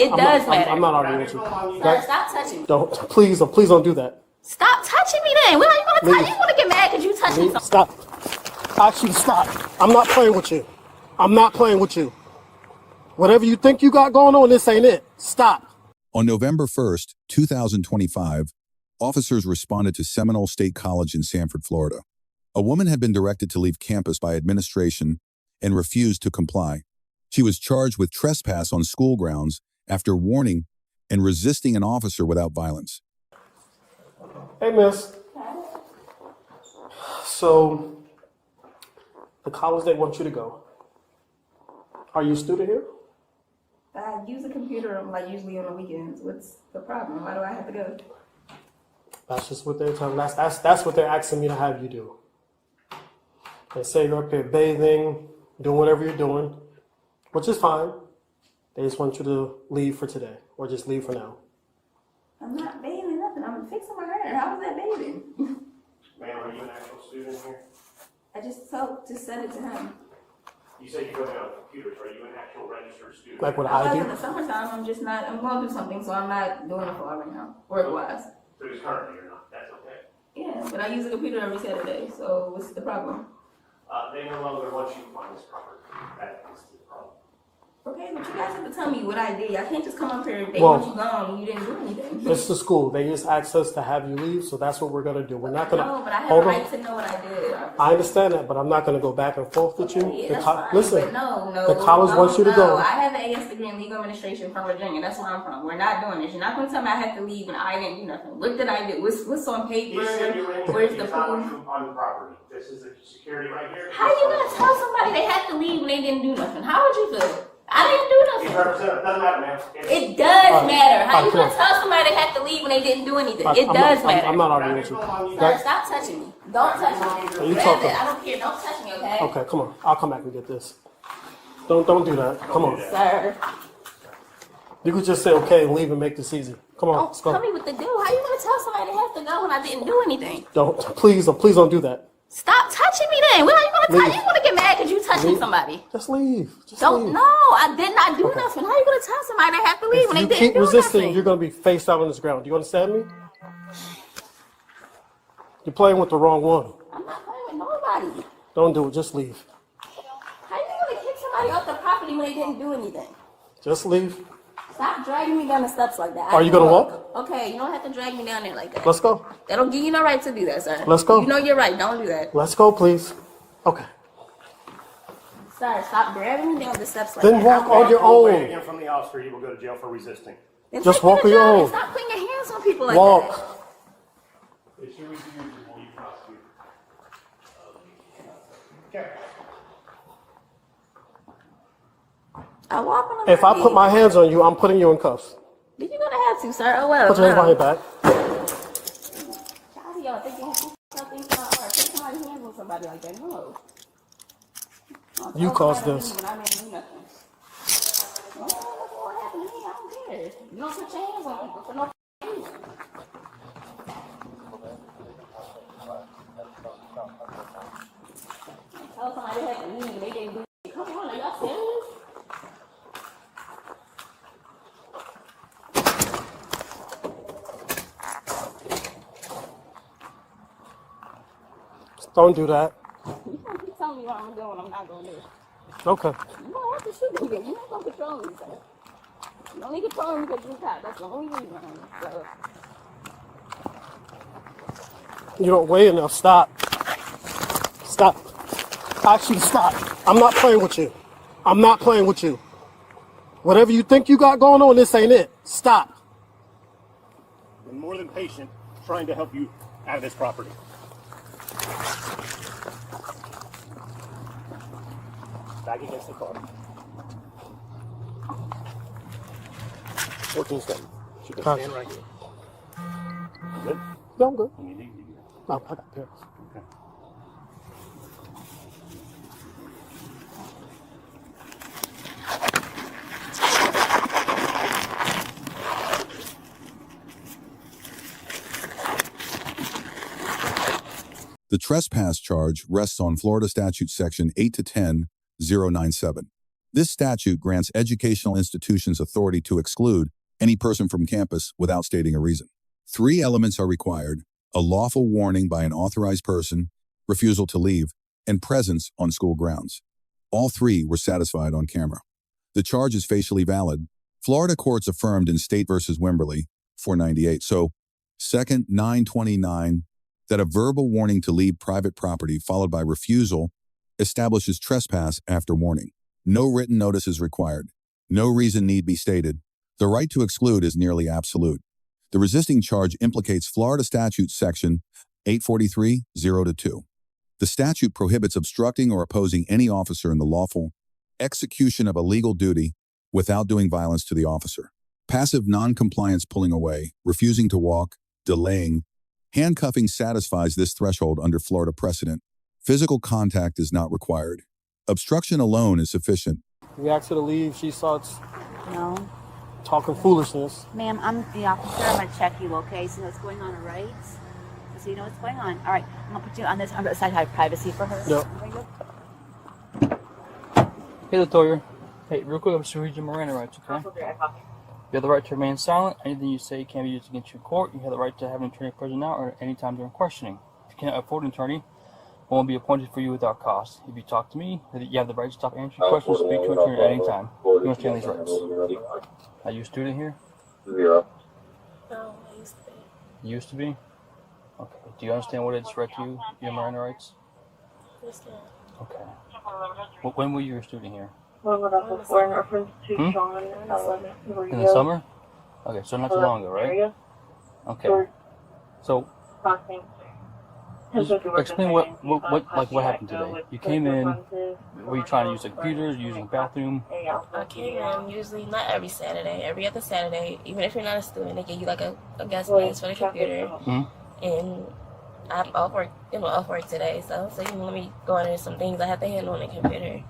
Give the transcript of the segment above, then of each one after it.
It does matter. I'm not arguing with you. Sir, stop touching me. Please don't do that. Stop touching me then. What are you going to touch? You want to get mad because you touch me? Stop. Actually, stop. I'm not playing with you. I'm not playing with you. Whatever you think you got going on, this ain't it. Stop. On November 1st, 2025, officers responded to Seminole State College in Sanford, Florida. A woman had been directed to leave campus by administration and refused to comply. She was charged with trespass on school grounds after warning and resisting an officer without violence. Hey, miss. So, the college they want you to go. Are you a student here? I use a computer like usually on the weekends. What's the problem? Why do I have to go? That's just what they're telling. That's what they're asking me to have you do. They say you're up here bathing, doing whatever you're doing, which is fine. They just want you to leave for today, or just leave for now. I'm not bathing nothing. I'm fixing my hair. How is that bathing? Ma'am, are you an actual student here? I just said it to him. You said you go down on computers. Are you an actual registered student? Like what I was I in do? the summertime. I'm going to do something, so I'm not doing it for right now, work-wise. So it's currently or not? That's okay. Yeah, but I use a computer every Saturday, so what's the problem? They no longer want you to find this property. That is the problem. Okay, but you guys have to tell me what I did. I can't just come up here and they Well, want you gone and you didn't do anything. It's the school. They just asked us to have you leave, so that's what we're gonna do. We're not gonna. No, but I have hold a on. right to know what I did. I understand that, but I'm not gonna go back and forth with you. Yeah, that's fine. Listen, But no, the college wants you to go. I have an AS degree in legal administration from Virginia. That's where I'm from. We're not doing this. You're not going to tell me I had to leave and I didn't do nothing. What did I do? What's on paper? He said you were in Where's here. the He's not proof? on the property. This is the security right here. How are you going to tell somebody they had to leave when they didn't do nothing? How would you feel? I didn't do He's nothing. representative. Doesn't matter, man. It does matter. How you come going on. to tell somebody they had to leave when they didn't do anything? It does matter. I'm not arguing with you. Sir, stop touching me. Don't touch me. You That's talking. it. I don't care. Don't touch me, okay? Okay, come on. I'll come back and get this. Don't do that. Come on. Sir. You could just say okay and leave and make this easy. Come on, let's Don't go. tell me what to do. How you going to tell somebody they have to go when I didn't do anything? Please don't do that. Stop touching me then. What are you going to Leave. touch? You want to get mad because you touching somebody. Just leave. Just Don't. leave. No, I did not do nothing. How you going to tell somebody they have to leave If when you they didn't keep do resisting, nothing? you're gonna be face down on this ground. Do you understand me? You're playing with the wrong one. I'm not playing with nobody. Don't do it. Just leave. How you going to kick somebody off the property when they didn't do anything? Just leave. Stop dragging me down the steps like that. Are you gonna walk? Okay, you don't have to drag me down there like that. Let's go. That don't give you no right to do that, sir. Let's go. You know you're right. Don't do that. Let's go, please. Okay. Sir, stop dragging me down the steps like Then that. walk on your Away own. again from the officer, you will go to jail for resisting. Then Just take me walk to on your jail and own. Stop putting your hands on people like that. Walk. It's your review before you prosecute. Okay. I walk on the If I put my hands on you, I'm putting you in cuffs. You're gonna have to, sir. Oh well. Put your hands behind your back. How do y'all think you have to something so hard? Take somebody's hands on somebody like that? No. You caused this. I didn't do nothing. Well, what happened to me? I don't care. You don't put your hands on people for no reason. Tell somebody they had to leave and they didn't do it. Come on, are y'all serious? Don't do that. You can't keep telling me what I'm doing when I'm not going to do. Okay. You don't have to shoot me. You're not going to control me, sir. You only control me because you're cop. That's the only reason. So, You don't weigh enough. Stop. Stop. Actually, stop. I'm not playing with you. I'm not playing with you. Whatever you think you got going on, this ain't it. Stop. I'm more than patient trying to help you out of this property. Back against the car. 14 seconds. She can stand right here. You good? No, I'm good. You need No, I got this. Okay. The trespass charge rests on Florida Statute Section 8 to 10, 097. This statute grants educational institutions authority to exclude any person from campus without stating a reason. 3 elements are required: a lawful warning by an authorized person, refusal to leave, and presence on school grounds. All 3 were satisfied on camera. The charge is facially valid. Florida courts affirmed in State v. Wimberly, 498. So, second 929, that a verbal warning to leave private property followed by refusal establishes trespass after warning. No written notice is required. No reason need be stated. The right to exclude is nearly absolute. The resisting charge implicates Florida Statute Section 843-0-2. The statute prohibits obstructing or opposing any officer in the lawful execution of a legal duty without doing violence to the officer. Passive non-compliance, pulling away, refusing to walk, delaying, handcuffing satisfies this threshold under Florida precedent. Physical contact is not required. Obstruction alone is sufficient. We asked her to leave. She starts No. talking foolishness. Ma'am, I'm the officer. I'm going to check you, okay? So you know what's going on, all right? So you know what's going on. All right, I'm going to put you on this other side, have privacy for her. Yep. There you go. Hey, Latoya. Hey, real quick, I'm just reading your Miranda rights, okay? You have the right to remain silent. Anything you say can be used against you in court. You have the right to have an attorney present now or at any time during questioning. If you cannot afford an attorney, one will be appointed for you without cost. If you talk to me, you have the right to stop answering questions, speak to an attorney at any time. You understand these rights? Are you a student here? No, I used to be. You used to be? Okay. Do you understand what it's read to you, your Miranda rights? Yes, ma'am. Okay. Well, when were you a student here? In the In the summer? Okay, so not too long ago, right? Okay. So, just explain what happened today. You came in, were you trying to use the computer, using the bathroom? I came in usually not every Saturday, every other Saturday. Even if you're not a student, they give you like a guest space for the computer. Mm-hmm. And I'm off work today, so let me go into some things I have to handle on the computer.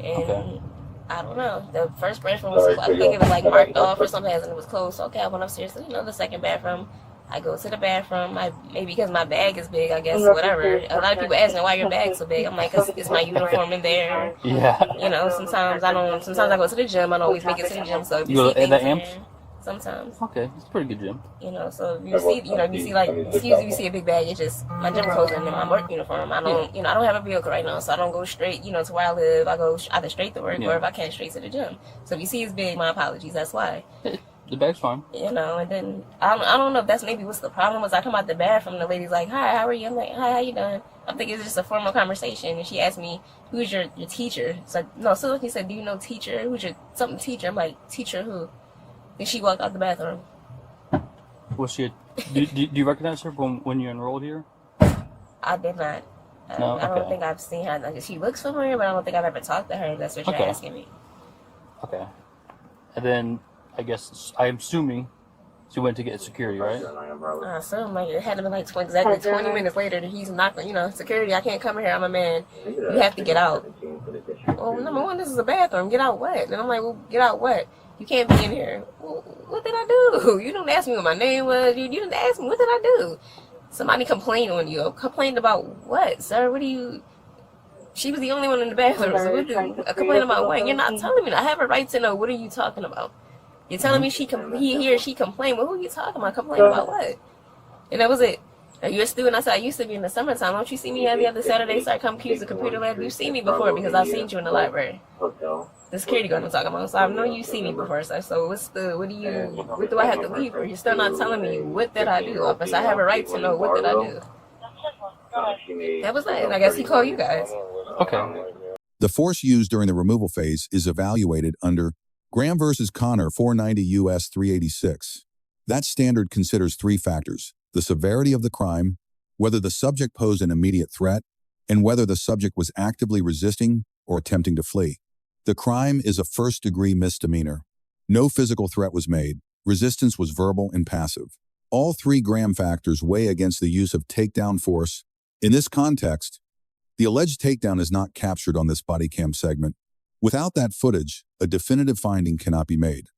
And Okay. I don't know. The first bathroom was, I think it was like marked off or something, and it was closed. So, okay, I went upstairs to the second bathroom. I go to the bathroom. Maybe because my bag is big, I guess, whatever. A lot of people ask me why your bag's so big. I'm like, 'cause it's my uniform in there. Yeah. You know, sometimes I go to the gym. I don't always make it to the gym. So if You you go see to things the in amps? there, sometimes. Okay, it's a pretty good gym. You know, so if you see you see a big bag, it's just my gym clothes and my work uniform. I don't have a vehicle right now, so I don't go straight, to where I live. I go either straight to work or if I can, straight to the gym. So if you see it's big, my apologies. That's why. The bag's fine. And then I don't know if that's maybe what's the problem was. I come out the bathroom, the lady's like, "Hi, how are you?" I'm like, "Hi, how you doing?" I'm thinking it's just a formal conversation, and she asked me, "Who's your teacher?" It's like, no. So he said, "Do you know teacher? Who's your something teacher?" I'm like, "Teacher who?" Then she walked out the bathroom. Was she? Do you recognize her from when you enrolled here? I did not. No? I don't Okay. think I've seen her. Like, she looks familiar, but I don't think I've ever talked to her. If that's what you're Okay. asking me. Okay. And then I'm assuming she went to get security, right? So like it had to be like exactly 20 minutes later that he's knocking. Security. I can't come in here. I'm a man. You have to get out. Well, number one, this is a bathroom. Get out what? And I'm like, well, get out what? You can't be in here. Well, what did I do? You didn't ask me what my name was. You didn't ask me. What did I do? Somebody complained on you. Complained about what, sir? What do you... She was the only one in the bathroom. So what complain about what? You're not telling me. I have a right to know. What are you talking about? You're telling me she complained. Well, who are you talking about? Complain about what? And that was it. Are you a student? I said, I used to be in the summertime. Don't you see me every other Saturday? So I come use the computer lab. You've seen me before because I've seen you in the library. The security guard I'm talking about. So I know you see me before, sir. So what do I have to leave for? You're still not telling me what did I do, officer. I have a right to know what did I do. That was it. I guess he called you guys. Okay. The force used during the removal phase is evaluated under Graham versus Connor 490 U.S. 386. That standard considers 3 factors: the severity of the crime, whether the subject posed an immediate threat, and whether the subject was actively resisting or attempting to flee. The crime is a first-degree misdemeanor. No physical threat was made. Resistance was verbal and passive. All 3 Graham factors weigh against the use of takedown force. In this context, the alleged takedown is not captured on this Bodycam segment. Without that footage, a definitive finding cannot be made.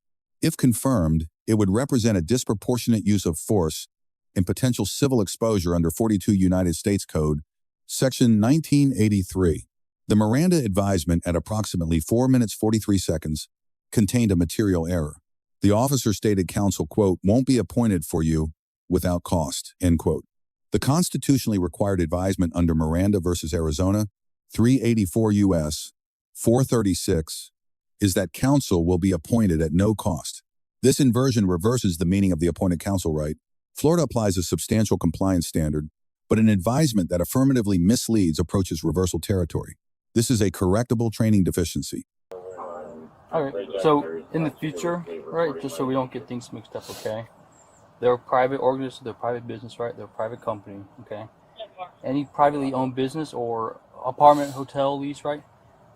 If confirmed, it would represent a disproportionate use of force and potential civil exposure under 42 United States Code, Section 1983. The Miranda advisement at approximately 4 minutes 43 seconds contained a material error. The officer stated counsel, quote, won't be appointed for you without cost, end quote. The constitutionally required advisement under Miranda versus Arizona, 384 U.S. 436, is that counsel will be appointed at no cost. This inversion reverses the meaning of the appointed counsel right. Florida applies a substantial compliance standard, but an advisement that affirmatively misleads approaches reversal territory. This is a correctable training deficiency. All right, so in the future, right, just so we don't get things mixed up, okay? They're a private organization, they're a private business, right? They're a private company, okay? Any privately owned business or apartment, hotel lease, right?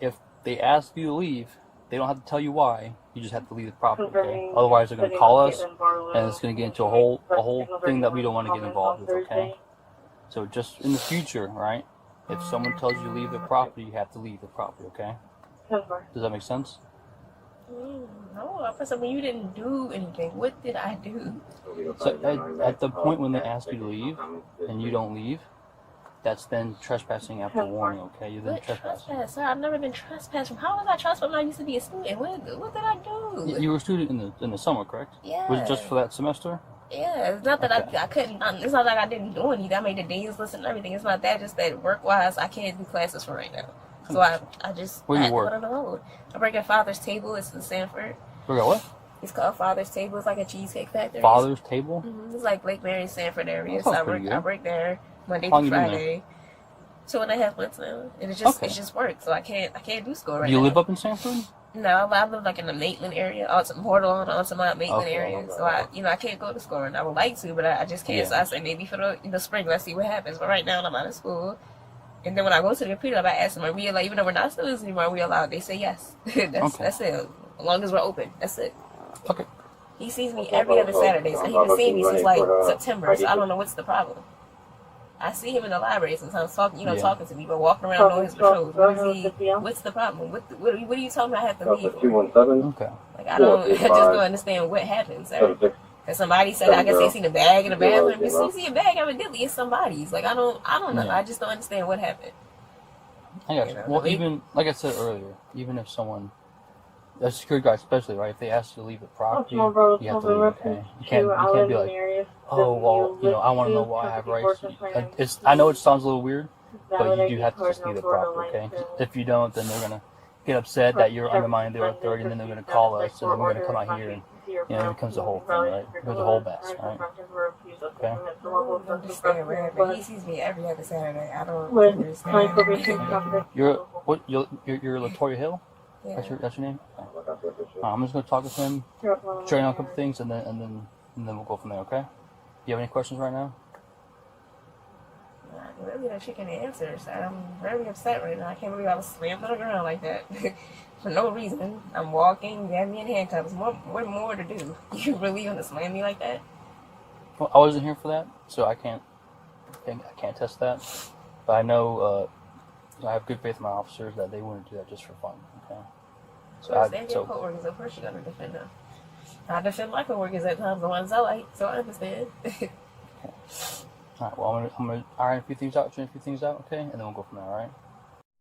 If they ask you to leave, they don't have to tell you why. You just have to leave the property, okay? Otherwise, they're going to call us, and it's going to get into a whole thing that we don't want to get involved with, okay? So just in the future, right? If someone tells you to leave the property, you have to leave the property, okay? Does that make sense? No, I mean, you didn't do anything. What did I do? So at the point when they ask you to leave and you don't leave, that's then trespassing after warning, okay? You're then trespassing. Trespass? Sir, I've never been trespassed. How was I trespassed when I used to be a student? What did I do? You were a student in the summer, correct? Yeah. Was it just for that semester? Yeah, it's not that I couldn't. It's not like I didn't do anything. I made the days list and everything. It's not that. Just that work-wise, I can't do classes for right now. So I just Where do you put work? on the road. I work at Father's Table. It's in Sanford. Work at what? It's called Father's Table. It's like a cheesecake factory. Father's Table? It's like Lake Mary, Sanford area. That So sounds pretty good. I work there Monday How long through you been there? Friday. 2.5 months now, and it's just work. So I can't do school right Do you now. live up in Sanford? No, I live like in the Maitland area, Altamont, Maitland area. So I can't go to school, and I would like to, but I just can't. Yeah. So I say maybe for the spring, let's see what happens. But right now, I'm out of school, and then when I go to the computer, I ask them, "Are we allowed?" Even though we're not students anymore, are we allowed? They say yes. That's it. As long as we're open, that's it. Okay. He sees me every other Saturday, so he been seeing me since like September. So I don't know what's the problem. I see him in the library sometimes talking to me, but walking around doing his patrols. What's the problem? What are you telling me I have to leave for? Okay. Like, I just don't understand what happens. Because somebody said, I guess they seen a bag in the bathroom. If you see a bag, evidently it's somebody's. Like, I don't know. Yeah. I just don't understand what happened. I got you. Well, even, like I said earlier, even if someone, a security guard especially, right, if they ask you to leave the property, you have to leave, okay? You can't be like, oh, well, I want to know why I have rights. I know it sounds a little weird, but you do have to just leave the property, okay? If you don't, then they're going to get upset that you're undermining their authority, and then they're going to call us, and then we're going to come out here, and, it becomes a whole thing, right? It becomes a whole mess, right? Okay? I don't understand what happened. He sees me every other Saturday. I don't understand. You're LaToya Hill? Yeah. That's your name? Okay. I'm just going to talk with him, train on a couple things, and then we'll go from there, okay? You have any questions right now? I'm really not chicken answers. I'm very upset right now. I can't believe I was slammed on the ground like that. For no reason. I'm walking, you have me in handcuffs. What more to do? You really gonna slam me like that? Well, I wasn't here for that, so I can't test that. But I know I have good faith in my officers that they wouldn't do that just for fun. Okay. So co-workers, of course you're gonna defend them. I defend my co-workers at times, the ones I like, so I understand. Okay. All right. Well, I'm gonna iron a few things out, train a few things out, okay, and then we'll go from there. All right.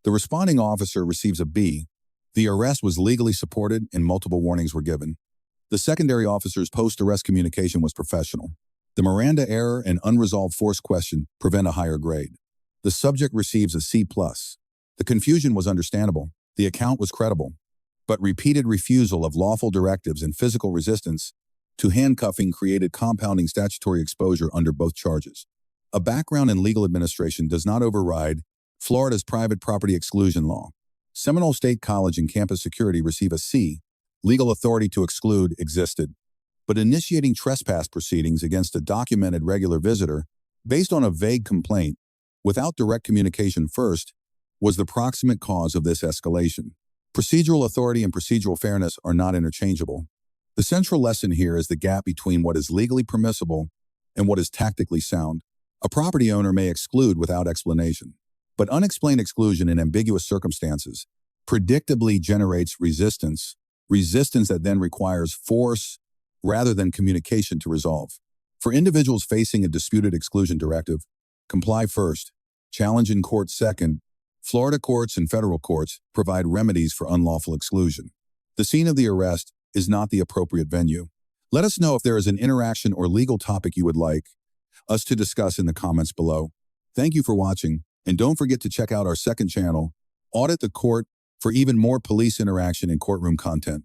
The responding officer receives a B. The arrest was legally supported and multiple warnings were given. The secondary officer's post-arrest communication was professional. The Miranda error and unresolved force question prevent a higher grade. The subject receives a C+. The confusion was understandable. The account was credible. But repeated refusal of lawful directives and physical resistance to handcuffing created compounding statutory exposure under both charges. A background in legal administration does not override Florida's private property exclusion law. Seminole State College and campus security receive a C. Legal authority to exclude existed. But initiating trespass proceedings against a documented regular visitor based on a vague complaint without direct communication first was the proximate cause of this escalation. Procedural authority and procedural fairness are not interchangeable. The central lesson here is the gap between what is legally permissible and what is tactically sound. A property owner may exclude without explanation, but unexplained exclusion in ambiguous circumstances predictably generates resistance that then requires force rather than communication to resolve. For individuals facing a disputed exclusion directive, comply first, challenge in court second, Florida courts and federal courts provide remedies for unlawful exclusion. The scene of the arrest is not the appropriate venue. Let us know if there is an interaction or legal topic you would like us to discuss in the comments below. Thank you for watching, and don't forget to check out our second channel, Audit the Court, for even more police interaction and courtroom content.